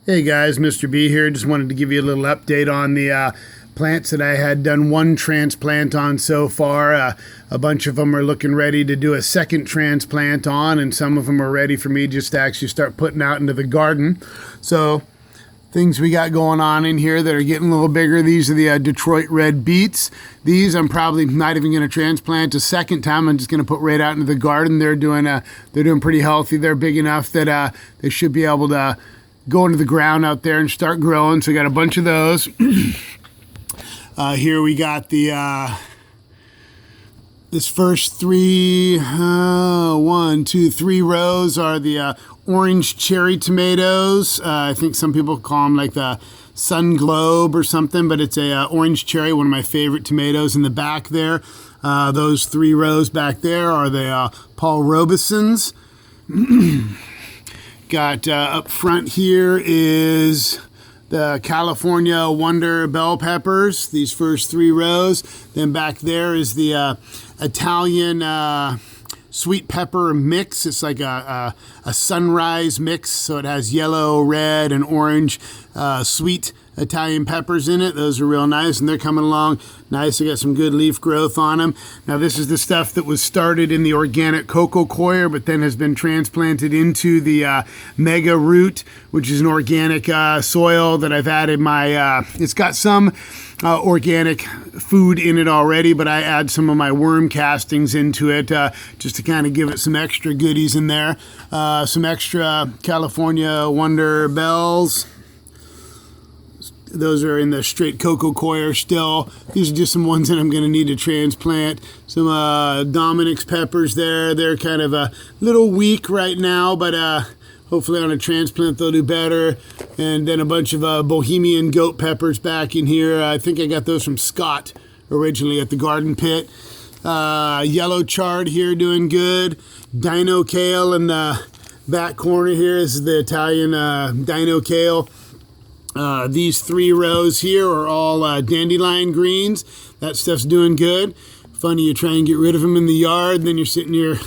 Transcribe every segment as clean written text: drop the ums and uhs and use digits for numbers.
Hey guys, Mr. B here. Just wanted to give you a little update on the plants that I had done one transplant on so far. A bunch of them are looking ready to do a second transplant on, and some of them are ready for me just to actually start putting out into the garden. So things we got going on in here that are getting a little bigger. These are the Detroit red beets. These I'm probably not even going to transplant a second time. I'm just going to put right out into the garden. They're doing pretty healthy. They're big enough that they should be able to go into the ground out there and start growing. So we got a bunch of those. Here we got the this first three rows are the orange cherry tomatoes. I think some people call them like the sun globe or something, but it's a orange cherry, one of my favorite tomatoes. In the back there, those 3 rows back there are the Paul Robesons. Got up front here is the California Wonder bell peppers, these first 3 rows. Then back there is the Italian sweet pepper mix. It's like a sunrise mix, so it has yellow, red, and orange sweet Italian peppers in it. Those are real nice, and they're coming along nice. They got some good leaf growth on them. Now this is the stuff that was started in the organic cocoa coir, but then has been transplanted into the mega root, which is an organic soil that I've added my, it's got some organic food in it already, but I add some of my worm castings into it just to kind of give it some extra goodies in there. Some extra California Wonder bells. Those are in the straight cocoa coir still. These are just some ones that I'm going to need to transplant. Some Dominic's peppers there. They're kind of a little weak right now, but hopefully on a transplant they'll do better. And then a bunch of bohemian goat peppers back in here. I think I got those from Scott originally at the garden pit. Yellow chard here doing good. Dino kale in the back corner here. This is the Italian dino kale. These 3 rows here are all dandelion greens. That stuff's doing good. Funny, you try and get rid of them in the yard, and then you're sitting here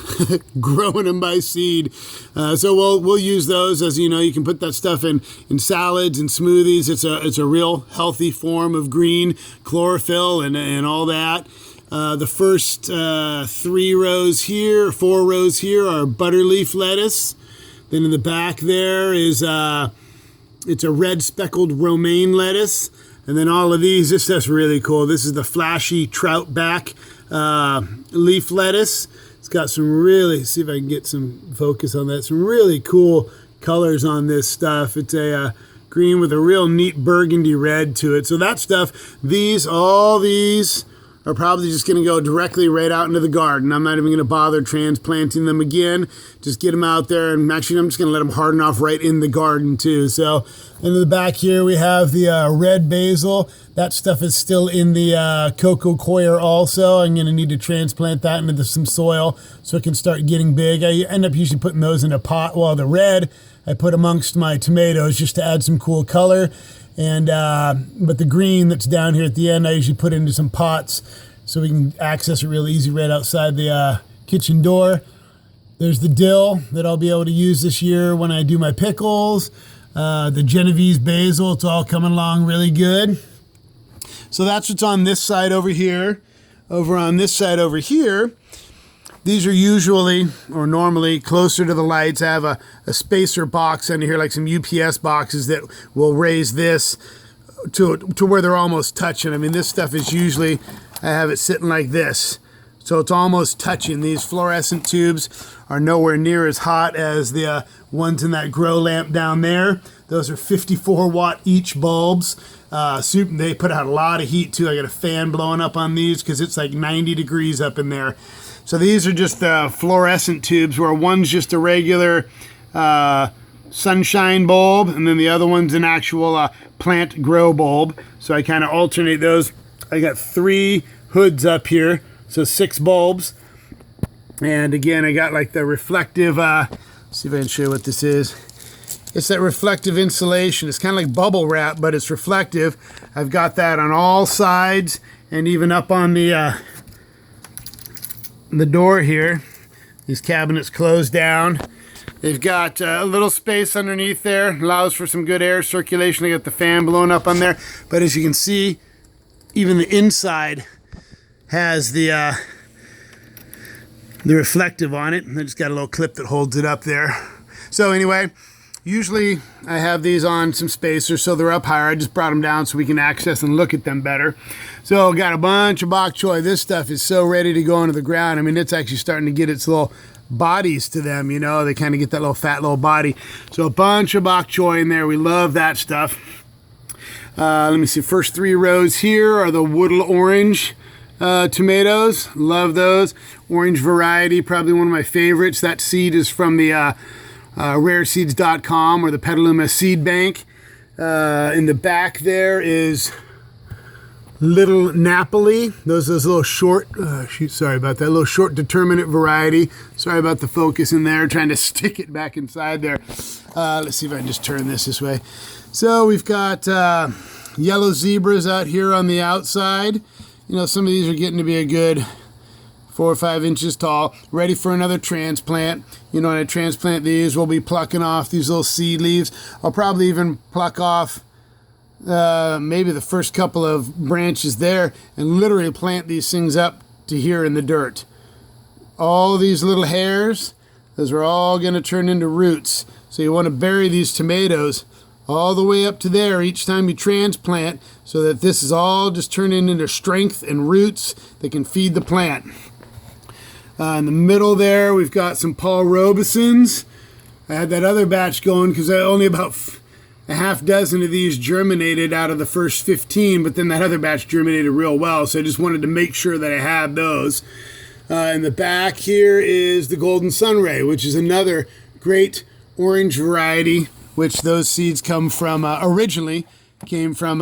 growing them by seed. So we'll use those. As you know, you can put that stuff in salads and smoothies. It's a real healthy form of green chlorophyll and all that. The first 3 rows here, 4 rows here are butterleaf lettuce. Then in the back there is it's a red speckled romaine lettuce. And then all of these, this stuff's really cool. This is the flashy trout back leaf lettuce. It's got some really, see if I can get some focus on that, some really cool colors on this stuff. It's a green with a real neat burgundy red to it. So that stuff, all these are probably just going to go directly right out into the garden. I'm not even going to bother transplanting them again. Just get them out there, and actually I'm just going to let them harden off right in the garden too. So in the back here we have the red basil. That stuff is still in the cocoa coir also. I'm going to need to transplant that into some soil so it can start getting big. I end up usually putting those in a pot. Well, the red I put amongst my tomatoes just to add some cool color. And but the green that's down here at the end, I usually put into some pots so we can access it real easy right outside the kitchen door. There's the dill that I'll be able to use this year when I do my pickles. The Genoveese basil, it's all coming along really good. So that's what's on this side over here. Over on this side over here, these are usually, or normally, closer to the lights. I have a spacer box under here, like some UPS boxes that will raise this to where they're almost touching. I mean, this stuff is usually, I have it sitting like this. So it's almost touching. These fluorescent tubes are nowhere near as hot as the ones in that grow lamp down there. Those are 54 watt each bulbs. They put out a lot of heat too. I got a fan blowing up on these because it's like 90 degrees up in there. So these are just the fluorescent tubes, where one's just a regular sunshine bulb, and then the other one's an actual plant grow bulb. So I kind of alternate those. I got 3 hoods up here, so 6 bulbs. And again, I got like the reflective, see if I can show you what this is. It's that reflective insulation. It's kind of like bubble wrap, but it's reflective. I've got that on all sides and even up on the door here. These cabinets close down. They've got a little space underneath there, allows for some good air circulation. They got the fan blowing up on there, but as you can see, even the inside has the reflective on it. I just got a little clip that holds it up there. So anyway, usually I have these on some spacers so they're up higher. I just brought them down so we can access and look at them better. So got a bunch of bok choy. This stuff is so ready to go into the ground. I mean, it's actually starting to get its little bodies to them, you know. They kind of get that little fat little body. So a bunch of bok choy in there. We love that stuff. Let me see. First 3 rows here are the Woodley orange tomatoes. Love those. Orange variety, probably one of my favorites. That seed is from the rareseeds.com or the Petaluma Seed Bank. In the back there is Little Napoli. Those little short, sorry about that, little short determinate variety. Sorry about the focus in there, trying to stick it back inside there. Let's see if I can just turn this way. So we've got yellow zebras out here on the outside. You know, some of these are getting to be a good 4 or 5 inches tall, ready for another transplant. You know, when I transplant these, we'll be plucking off these little seed leaves. I'll probably even pluck off maybe the first couple of branches there and literally plant these things up to here in the dirt. All these little hairs, those are all going to turn into roots. So you want to bury these tomatoes all the way up to there each time you transplant so that this is all just turning into strength and roots that can feed the plant. In the middle there, we've got some Paul Robesons. I had that other batch going because only about a half dozen of these germinated out of the first 15, but then that other batch germinated real well, so I just wanted to make sure that I had those. In the back here is the golden sunray, which is another great orange variety, which those seeds come from, originally came from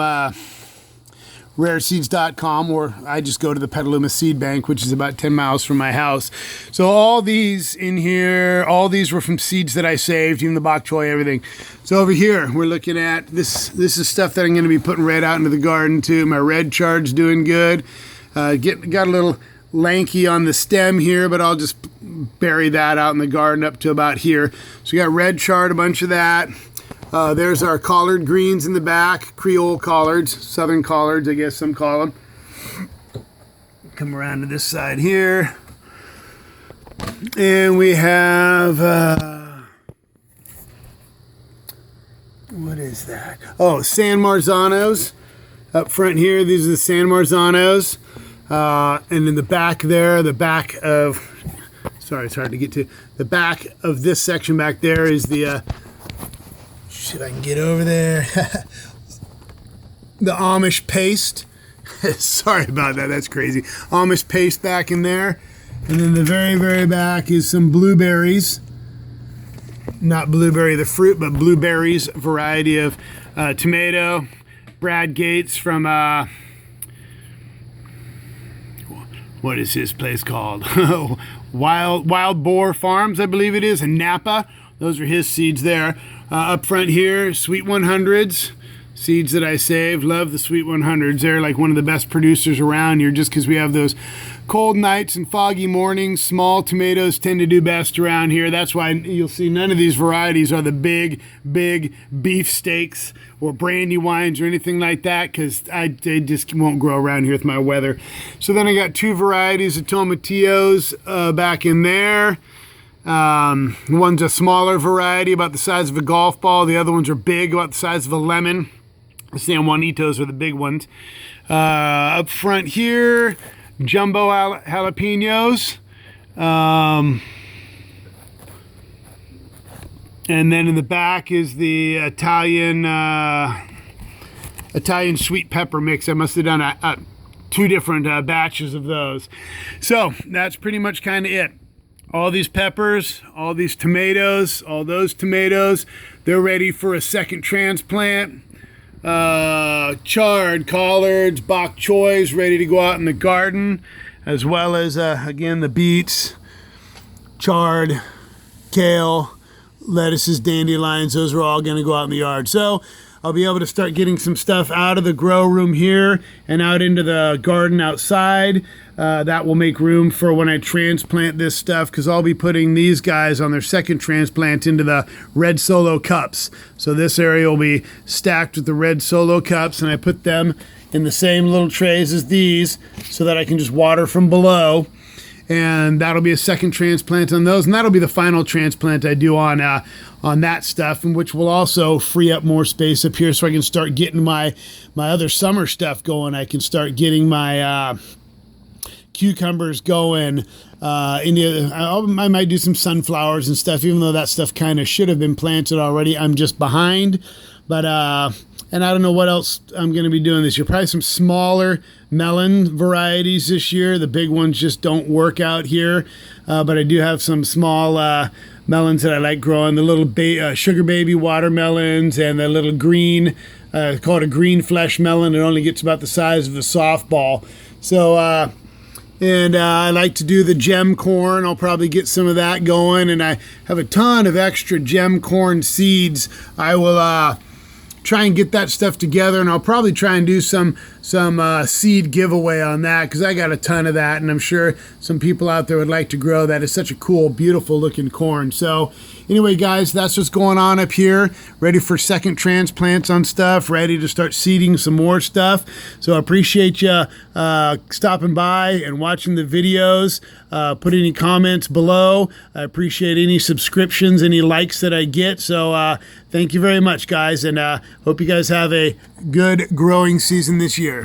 rareseeds.com, or I just go to the Petaluma Seed Bank, which is about 10 miles from my house. So all these in here, all these were from seeds that I saved, even the bok choy, everything. So over here, we're looking at this. This is stuff that I'm going to be putting right out into the garden too. My red chard's doing good. Got a little lanky on the stem here, but I'll just bury that out in the garden up to about here. So we got red chard, a bunch of that. There's our collard greens in the back, Creole collards, southern collards, I guess some call them. Come around to this side here. And we have, what is that? Oh, San Marzanos up front here. These are the San Marzanos. And in the back there, the back of, sorry, it's hard to get to. The back of this section back there is the, see if I can get over there. The Amish paste. Sorry about that, that's crazy. Amish paste back in there. And then the very, very back is some blueberries. Not blueberry the fruit, but blueberries, variety of tomato. Brad Gates from, what is his place called? Wild Boar Farms, I believe it is, in Napa. Those are his seeds there. Up front here, Sweet 100s, seeds that I saved. Love the Sweet 100s. They're like one of the best producers around here just because we have those cold nights and foggy mornings. Small tomatoes tend to do best around here. That's why you'll see none of these varieties are the big beef steaks or brandy wines or anything like that because they just won't grow around here with my weather. So then I got 2 varieties of tomatillos back in there. One's a smaller variety, about the size of a golf ball. The other ones are big, about the size of a lemon. The San Juanitos are the big ones. Up front here, jumbo jalapenos. And then in the back is the Italian sweet pepper mix. I must have done 2 different batches of those. So that's pretty much kind of it. All these peppers, all these tomatoes, all those tomatoes, they're ready for a second transplant. Chard, collards, bok choys ready to go out in the garden, as well as, again, the beets, chard, kale, lettuces, dandelions. Those are all going to go out in the yard. So I'll be able to start getting some stuff out of the grow room here and out into the garden outside. That will make room for when I transplant this stuff, because I'll be putting these guys on their second transplant into the red solo cups. So this area will be stacked with the red solo cups, and I put them in the same little trays as these so that I can just water from below. And that'll be a second transplant on those, and that'll be the final transplant I do on that stuff, and which will also free up more space up here so I can start getting my other summer stuff going. I can start getting my cucumbers going. I might do some sunflowers and stuff, even though that stuff kind of should have been planted already. I'm just behind, but and I don't know what else I'm going to be doing this year. Probably some smaller melon varieties this year. The big ones just don't work out here, but I do have some small melons that I like growing. The little sugar baby watermelons, and the little green, called a green flesh melon. It only gets about the size of a softball. So and I like to do the gem corn. I'll probably get some of that going, and I have a ton of extra gem corn seeds. I will try and get that stuff together, and I'll probably try and do some seed giveaway on that, because I got a ton of that, and I'm sure some people out there would like to grow that. It's such a cool, beautiful looking corn. So anyway, guys, that's what's going on up here. Ready for second transplants on stuff, ready to start seeding some more stuff. So I appreciate you stopping by and watching the videos. Put any comments below. I appreciate any subscriptions, any likes that I get. So thank you very much, guys, and hope you guys have a good growing season this year.